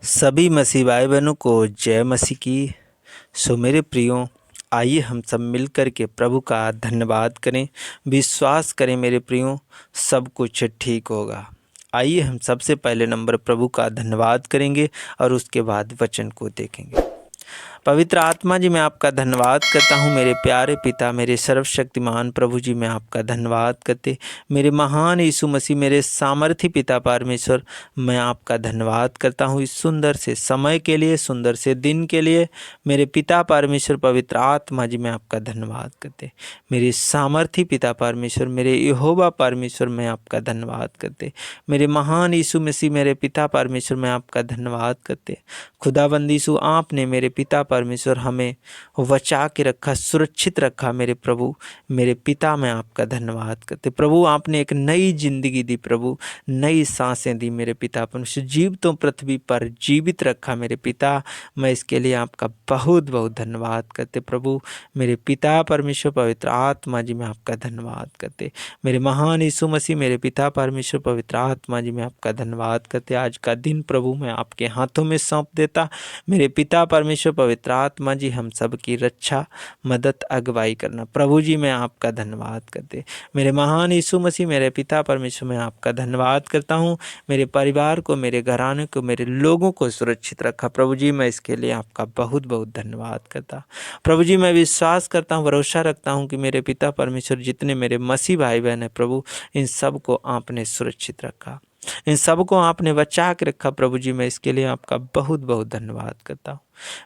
सभी मसीह भाई बहनों को जय मसीह की। सो मेरे प्रियो, आइए हम सब मिलकर के प्रभु का धन्यवाद करें, विश्वास करें मेरे प्रियो, सब कुछ ठीक होगा। आइए हम सबसे पहले नंबर प्रभु का धन्यवाद करेंगे और उसके बाद वचन को देखेंगे। पवित्र आत्मा जी, मैं आपका धन्यवाद करता हूँ मेरे प्यारे पिता, मेरे सर्वशक्तिमान प्रभु जी, मैं आपका धन्यवाद करते मेरे महान यीशु मसीह, मेरे सामर्थी पिता परमेश्वर, मैं आपका धन्यवाद करता हूँ इस सुंदर से समय के लिए, सुंदर से दिन के लिए। मेरे पिता परमेश्वर पवित्र आत्मा जी, मैं आपका धन्यवाद करते मेरे सामर्थी पिता परमेश्वर, मेरे यहोवा परमेश्वर, मैं आपका धन्यवाद करते मेरे महान यीशु मसीह, मेरे पिता परमेश्वर, मैं आपका धन्यवाद करते। खुदाबंदी यीशु, आपने मेरे पिता परमेश्वर हमें बचा के रखा, सुरक्षित रखा मेरे प्रभु, मेरे पिता, मैं आपका धन्यवाद करते। प्रभु, आपने एक नई जिंदगी दी प्रभु, नई सांसें दी मेरे पिता परमेश्वर, जीवितों पृथ्वी पर जीवित रखा मेरे पिता, मैं इसके लिए आपका बहुत बहुत धन्यवाद करते। प्रभु मेरे पिता परमेश्वर पवित्र आत्मा जी, मैं आपका धन्यवाद करते। मेरे महान यीशु मसीह, मेरे पिता परमेश्वर पवित्र आत्मा जी, मैं आपका धन्यवाद करते। आज का दिन प्रभु मैं आपके हाथों में सौंप देता। मेरे पिता परमेश्वर पवित्र आत्मा जी, हम सब की रक्षा, मदद, अगुवाई करना प्रभु जी, मैं आपका धन्यवाद करते। मेरे महान यीशु मसीह, मेरे पिता परमेश्वर, मैं आपका धन्यवाद करता हूँ। मेरे परिवार को, मेरे घराने को, मेरे लोगों को सुरक्षित रखा प्रभु जी, मैं इसके लिए आपका बहुत बहुत धन्यवाद करता। प्रभु जी, मैं विश्वास करता हूँ, भरोसा रखता हूँ कि मेरे पिता परमेश्वर, जितने मेरे मसीह भाई बहन हैं प्रभु, इन सब को आपने सुरक्षित रखा, इन सब को आपने बचा के रखा प्रभु जी, मैं इसके लिए आपका बहुत बहुत धन्यवाद करता हूँ।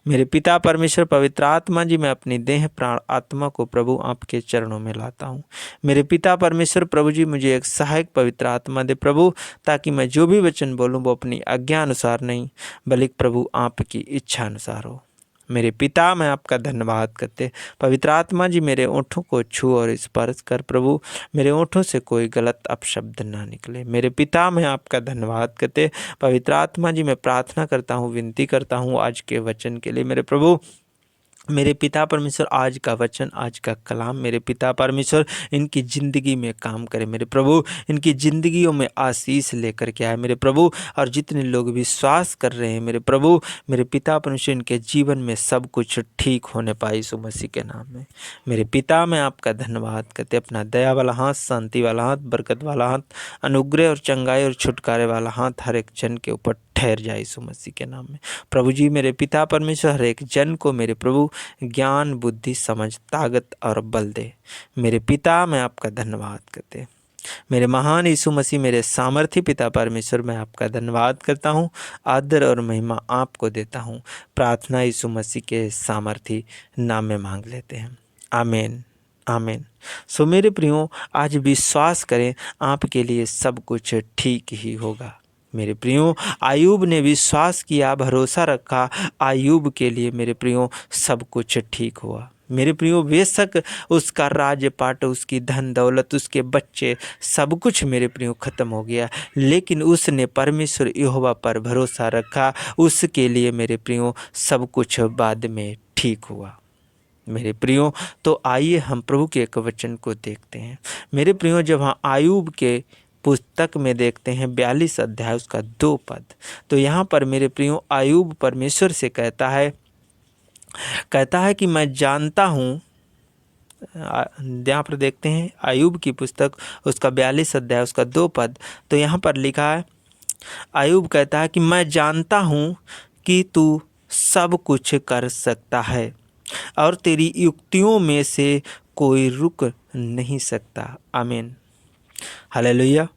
मेरे पिता परमेश्वर पवित्र आत्मा जी, मैं अपनी देह प्राण आत्मा को प्रभु आपके चरणों में लाता हूँ। मेरे पिता परमेश्वर प्रभु जी, मुझे एक सहायक पवित्र आत्मा दे प्रभु, ताकि मैं जो भी वचन बोलूँ वो अपनी आज्ञा अनुसार नहीं, बल्कि प्रभु आपकी इच्छा अनुसार हो। मेरे पिता, मैं आपका धन्यवाद करते। पवित्र आत्मा जी, मेरे ओंठों को छू और स्पर्श कर प्रभु, मेरे ओंठों से कोई गलत अपशब्द ना निकले। मेरे पिता, मैं आपका धन्यवाद करते। पवित्र आत्मा जी, मैं प्रार्थना करता हूँ, विनती करता हूँ आज के वचन के लिए मेरे प्रभु। मेरे पिता परमेश्वर, आज का वचन, आज का कलाम मेरे पिता परमेश्वर इनकी ज़िंदगी में काम करे मेरे प्रभु, इनकी ज़िंदगियों में आशीष लेकर के आए मेरे प्रभु। और जितने लोग विश्वास कर रहे हैं मेरे प्रभु, मेरे पिता परमेश्वर, इनके जीवन में सब कुछ ठीक होने पाए यीशु मसीह के नाम में। मेरे पिता, मैं आपका धन्यवाद करते। अपना दया वाला हाथ, शांति वाला हाथ, बरकत वाला हाथ, अनुग्रह और चंगाई और छुटकारे वाला हाथ हर एक जन के ऊपर ठहर जाए यीशु मसीह के नाम में प्रभु जी। मेरे पिता परमेश्वर, हर एक जन को मेरे प्रभु ज्ञान, बुद्धि, समझ, ताकत और बल दे मेरे पिता, मैं आपका धन्यवाद करते। मेरे महान यीशु मसीह, मेरे सामर्थी पिता परमेश्वर, मैं आपका धन्यवाद करता हूँ, आदर और महिमा आपको देता हूँ। प्रार्थना यीशु मसीह के सामर्थी नाम में मांग लेते हैं, आमीन आमीन। सो मेरे प्रियो, आज विश्वास करें, आपके लिए सब कुछ ठीक ही होगा। मेरे प्रियो, आयूब ने विश्वास किया, भरोसा रखा, आयूब के लिए मेरे प्रियो सब कुछ ठीक हुआ। मेरे प्रियो, बेशक उसका राज्यपाट, उसकी धन दौलत, उसके बच्चे, सब कुछ मेरे प्रियो ख़त्म हो गया, लेकिन उसने परमेश्वर यहोवा पर भरोसा रखा, उसके लिए मेरे प्रियो सब कुछ बाद में ठीक हुआ। मेरे प्रियो, तो आइए हम प्रभु के एक वचन को देखते हैं। मेरे प्रियो, जब हम आयूब के पुस्तक में देखते हैं 42 अध्याय उसका 2 पद, तो यहाँ पर मेरे प्रियो आयूब परमेश्वर से कहता है कि मैं जानता हूँ। यहाँ पर देखते हैं आयूब की पुस्तक उसका 42 अध्याय उसका 2 पद, तो यहाँ पर लिखा है, आयूब कहता है कि मैं जानता हूँ कि तू सब कुछ कर सकता है और तेरी युक्तियों में से कोई रुक नहीं सकता। आमीन, हालेलुया।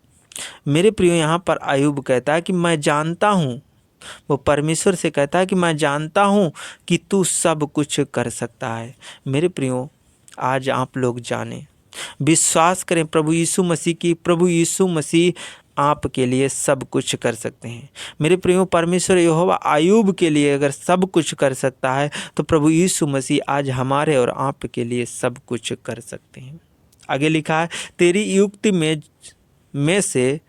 मेरे प्रियो, यहाँ पर आयूब कहता है कि मैं जानता हूँ, वो परमेश्वर से कहता है कि मैं जानता हूँ कि तू सब कुछ कर सकता है। मेरे प्रियो, आज आप लोग जानें, विश्वास करें प्रभु यीशु मसीह की, प्रभु यीशु मसीह आपके लिए सब कुछ कर सकते हैं। मेरे प्रियो, परमेश्वर यहोवा आयूब के लिए अगर सब कुछ कर सकता है, तो प्रभु यीशु मसीह आज हमारे और आपके लिए सब कुछ कर सकते हैं। आगे लिखा है, तेरी युक्ति में से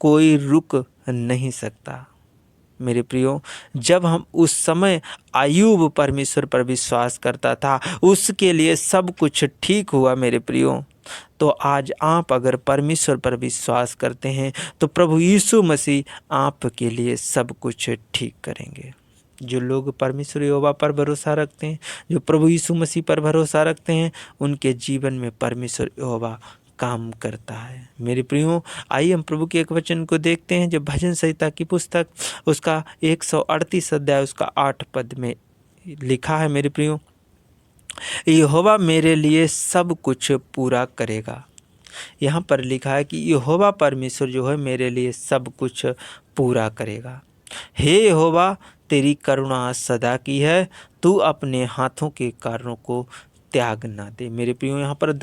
कोई रुक नहीं सकता। मेरे प्रियो, जब हम उस समय आयूब परमेश्वर पर विश्वास करता था, उसके लिए सब कुछ ठीक हुआ मेरे प्रियो। तो आज आप अगर परमेश्वर पर विश्वास करते हैं तो प्रभु यीशु मसीह आपके लिए सब कुछ ठीक करेंगे। जो लोग परमेश्वर यहोवा पर भरोसा रखते हैं, जो प्रभु यीशु मसीह पर भरोसा रखते हैं, उनके जीवन में परमेश्वर यहोवा काम करता है। मेरे प्रियो, आइए हम प्रभु के एक वचन को देखते हैं जो भजन संहिता की पुस्तक उसका 138 अध्याय उसका 8 पद में लिखा है। मेरे प्रियो, यहोवा मेरे लिए सब कुछ पूरा करेगा। यहाँ पर लिखा है कि यहोवा परमेश्वर जो है मेरे लिए सब कुछ पूरा करेगा। हे यहोवा, तेरी करुणा सदा की है, तू अपने हाथों के कार्यों को त्याग ना दे। मेरे प्रियो, यहाँ पर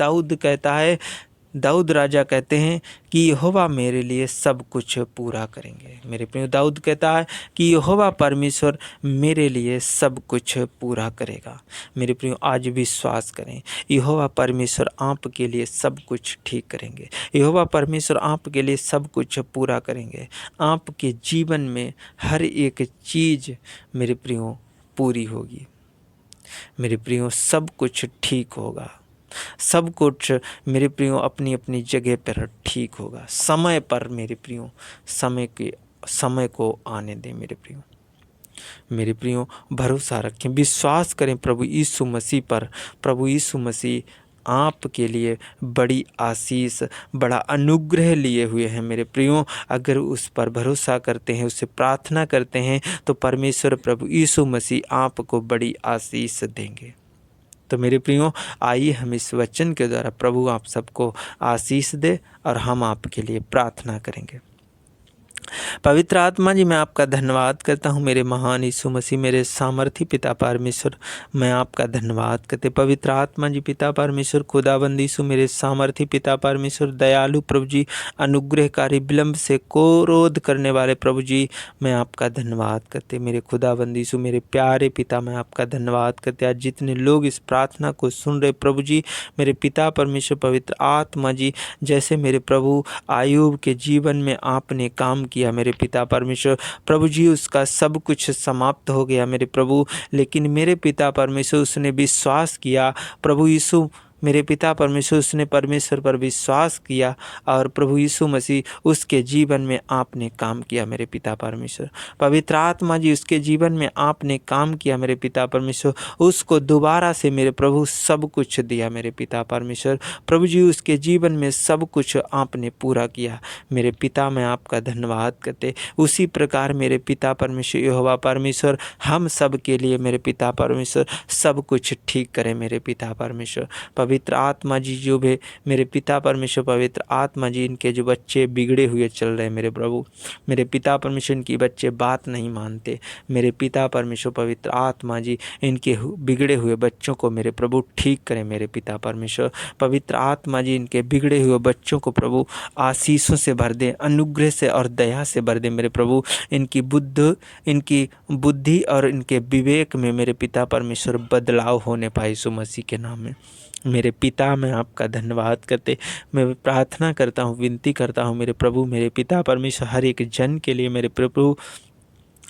दाऊद राजा कहते हैं कि यहोवा मेरे लिए सब कुछ पूरा करेंगे। मेरे प्रियो, दाऊद कहता है कि यहोवा परमेश्वर मेरे लिए सब कुछ पूरा करेगा। मेरे प्रियो, आज विश्वास करें, यहोवा परमेश्वर आपके लिए सब कुछ ठीक करेंगे। यहोवा परमेश्वर आपके लिए सब कुछ पूरा करेंगे। आपके जीवन में हर एक चीज़ मेरे प्रियो पूरी होगी। मेरे प्रियो, सब कुछ ठीक होगा। सब कुछ मेरे प्रियो अपनी अपनी जगह पर ठीक होगा। समय पर मेरे प्रियो समय को आने दें। मेरे प्रियो, भरोसा रखें, विश्वास करें प्रभु यीशु मसीह पर। प्रभु यीशु मसीह आपके लिए बड़ी आशीष, बड़ा अनुग्रह लिए हुए हैं। मेरे प्रियो, अगर उस पर भरोसा करते हैं, उससे प्रार्थना करते हैं, तो परमेश्वर प्रभु यीशु मसीह आपको बड़ी आशीष देंगे। तो मेरे प्रियो, आइए हम इस वचन के द्वारा प्रभु आप सबको आशीष दे और हम आपके लिए प्रार्थना करेंगे। पवित्र आत्मा जी, मैं आपका धन्यवाद करता हूँ मेरे महान यीशु मसीह, मेरे सामर्थी पिता परमेश्वर, मैं आपका धन्यवाद करते। पवित्र आत्मा जी, पिता परमेश्वर, खुदाबंद यीशु, मेरे सामर्थी पिता परमेश्वर, दयालु प्रभु जी, अनुग्रहकारी, विलंब से क्रोध करने वाले प्रभु जी, मैं आपका धन्यवाद करते। मेरे खुदाबंद यीशु, मेरे प्यारे पिता, मैं आपका धन्यवाद करते। आज जितने लोग इस प्रार्थना को सुन रहे प्रभु जी, मेरे पिता परमेश्वर, पवित्र आत्मा जी, जैसे मेरे प्रभु आयूब के जीवन में आपने काम किया मेरे पिता परमेश्वर, प्रभु जी, उसका सब कुछ समाप्त हो गया मेरे प्रभु, लेकिन मेरे पिता परमेश्वर उसने विश्वास किया प्रभु यीशु, मेरे पिता परमेश्वर, उसने परमेश्वर पर विश्वास किया और प्रभु यीशु मसीह उसके जीवन में आपने काम किया मेरे पिता परमेश्वर। पवित्र आत्मा जी, उसके जीवन में आपने काम किया मेरे पिता परमेश्वर, उसको दोबारा से मेरे प्रभु सब कुछ दिया मेरे पिता परमेश्वर। प्रभु जी, उसके जीवन में सब कुछ आपने पूरा किया मेरे पिता, मैं आपका धन्यवाद करते। उसी प्रकार मेरे पिता परमेश्वर, यहोवा परमेश्वर, हम सब के लिए मेरे पिता परमेश्वर सब कुछ ठीक करें मेरे पिता परमेश्वर। पवित्र आत्मा जी, जो भी मेरे पिता परमेश्वर, पवित्र आत्मा जी, इनके जो बच्चे बिगड़े हुए चल रहे हैं मेरे प्रभु, मेरे पिता परमेश्वर, इनकी बच्चे बात नहीं मानते मेरे पिता परमेश्वर, पवित्र आत्मा जी, इनके बिगड़े हुए बच्चों को मेरे प्रभु ठीक करें मेरे पिता परमेश्वर। पवित्र आत्मा जी, इनके बिगड़े हुए बच्चों को प्रभु आशीषों से भर दे, अनुग्रह से और दया से भर दे मेरे प्रभु। इनकी बुद्धि और इनके विवेक में मेरे पिता परमेश्वर बदलाव होने पाए यीशु मसीह के नाम में। मेरे पिता, मैं आपका धन्यवाद करते, मैं प्रार्थना करता हूँ, विनती करता हूँ मेरे प्रभु, मेरे पिता परमेश्वर, हर एक जन के लिए मेरे प्रभु,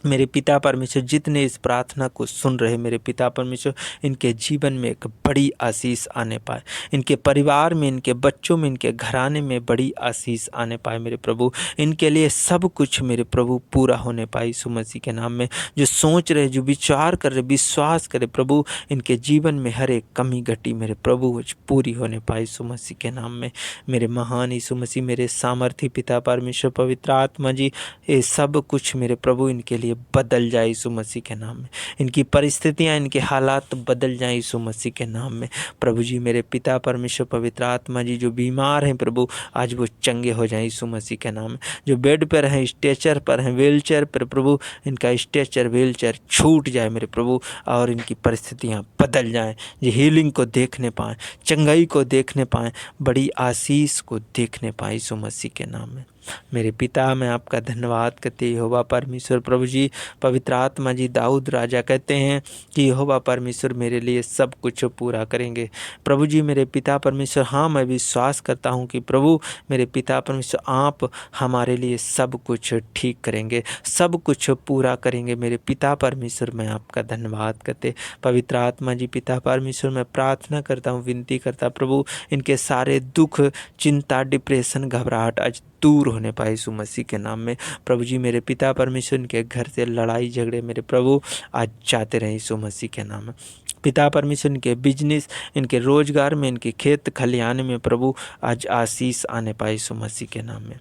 मेरे पिता परमेश्वर, जितने इस प्रार्थना को सुन रहे मेरे पिता परमेश्वर, इनके जीवन में एक बड़ी आशीष आने पाए, इनके परिवार में, इनके बच्चों में, इनके घराने में बड़ी आशीष आने पाए मेरे प्रभु। इनके लिए सब कुछ मेरे प्रभु पूरा होने पाए यीशु मसीह के नाम में। जो सोच रहे, जो विचार कर रहे, विश्वास करे प्रभु, इनके जीवन में हर एक कमी घटी मेरे प्रभु पूरी होने पाए यीशु मसीह के नाम में। मेरे महान यीशु मसीह, मेरे सामर्थी पिता परमेश्वर, पवित्र आत्मा जी, ये सब कुछ मेरे प्रभु इनके लिए बदल जाए यीशु मसीह के नाम में। इनकी परिस्थितियां, इनके हालात बदल जाए यीशु मसीह के नाम में। प्रभु जी, मेरे पिता परमेश्वर, पवित्र आत्मा जी, जो बीमार हैं प्रभु, आज वो चंगे हो जाए यीशु मसीह के नाम में। जो बेड पर हैं, स्ट्रेचर पर हैं, व्हीलचेयर पर प्रभु, इनका स्ट्रेचर व्हीलचेयर छूट जाए मेरे प्रभु और इनकी परिस्थितियां बदल जाएं। ये हीलिंग को देखने पाएँ, चंगाई को देखने पाएँ, बड़ी आशीष को देखने पाएँ यीशु मसीह के नाम में। मेरे पिता, मैं आपका धन्यवाद करते यहोवा परमेश्वर। प्रभु जी, पवित्र आत्मा जी, दाऊद राजा कहते हैं कि यहोवा परमेश्वर मेरे लिए सब कुछ पूरा करेंगे। प्रभु जी मेरे पिता परमेश्वर, हाँ मैं विश्वास करता हूँ कि प्रभु मेरे पिता परमेश्वर आप हमारे लिए सब कुछ ठीक करेंगे, सब कुछ पूरा करेंगे। मेरे पिता परमेश्वर, मैं आपका धन्यवाद करते। पवित्र आत्मा जी, पिता परमेश्वर, मैं प्रार्थना करता हूँ, विनती करता प्रभु, इनके सारे दुख, चिंता, डिप्रेशन, घबराहट आज दूर होने पाए यीशु मसीह के नाम में। प्रभु जी मेरे पिता परमेश्वर, इनके घर से लड़ाई झगड़े मेरे प्रभु आज जाते रहे यीशु मसीह के नाम में। पिता परमेश्वर, इनके बिजनेस, इनके रोजगार में, इनके खेत खलिहान में प्रभु आज आशीष आने पाए यीशु मसीह के नाम में।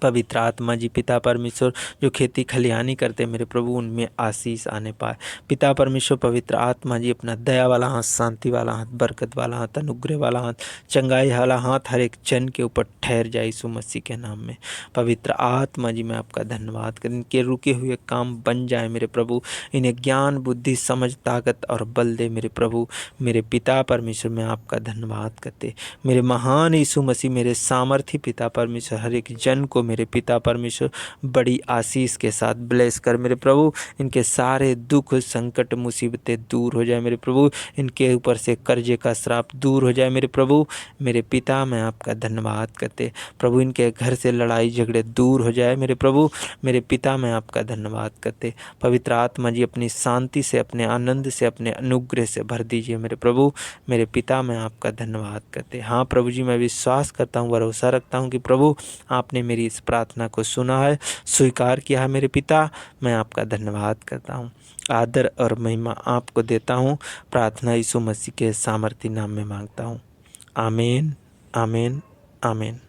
पवित्र आत्मा जी, पिता परमेश्वर, जो खेती खलिहानी करते मेरे प्रभु, उनमें आशीष आने पाए। पिता परमेश्वर, पवित्र आत्मा जी, अपना दया वाला हाथ, शांति वाला हाथ, बरकत वाला हाथ, अनुग्रह वाला हाथ, चंगाई वाला हाथ हर एक जन के ऊपर ठहर जाए यीशु मसीह के नाम में। पवित्र आत्मा जी, मैं आपका धन्यवाद कर, इनके रुके हुए काम बन जाए मेरे प्रभु, इन्हें ज्ञान, बुद्धि, समझ, ताकत और बल दे मेरे प्रभु। मेरे पिता परमेश्वर, मैं आपका धन्यवाद करते। मेरे महान यीशु मसीह, मेरे सामर्थी पिता परमेश्वर, हर एक जन को मेरे पिता परमेश्वर बड़ी आशीष के साथ ब्लेस कर मेरे प्रभु। इनके सारे दुख, संकट, मुसीबतें दूर हो जाए मेरे प्रभु। इनके ऊपर से कर्जे का श्राप दूर हो जाए मेरे प्रभु। मेरे पिता, मैं आपका धन्यवाद करते प्रभु, इनके घर से लड़ाई झगड़े दूर हो जाए मेरे प्रभु। मेरे पिता, मैं आपका धन्यवाद करते। पवित्र आत्मा जी, अपनी शांति से, अपने आनंद से, अपने अनुग्रह से भर दीजिए मेरे प्रभु। मेरे पिता, मैं आपका धन्यवाद करते। हाँ प्रभु जी, मैं विश्वास करता हूँ, भरोसा रखता हूँ कि प्रभु आपने मेरी इस प्रार्थना को सुना है, स्वीकार किया है मेरे पिता। मैं आपका धन्यवाद करता हूँ, आदर और महिमा आपको देता हूँ। प्रार्थना यीशु मसीह के सामर्थी नाम में मांगता हूँ। आमीन, आमीन, आमीन।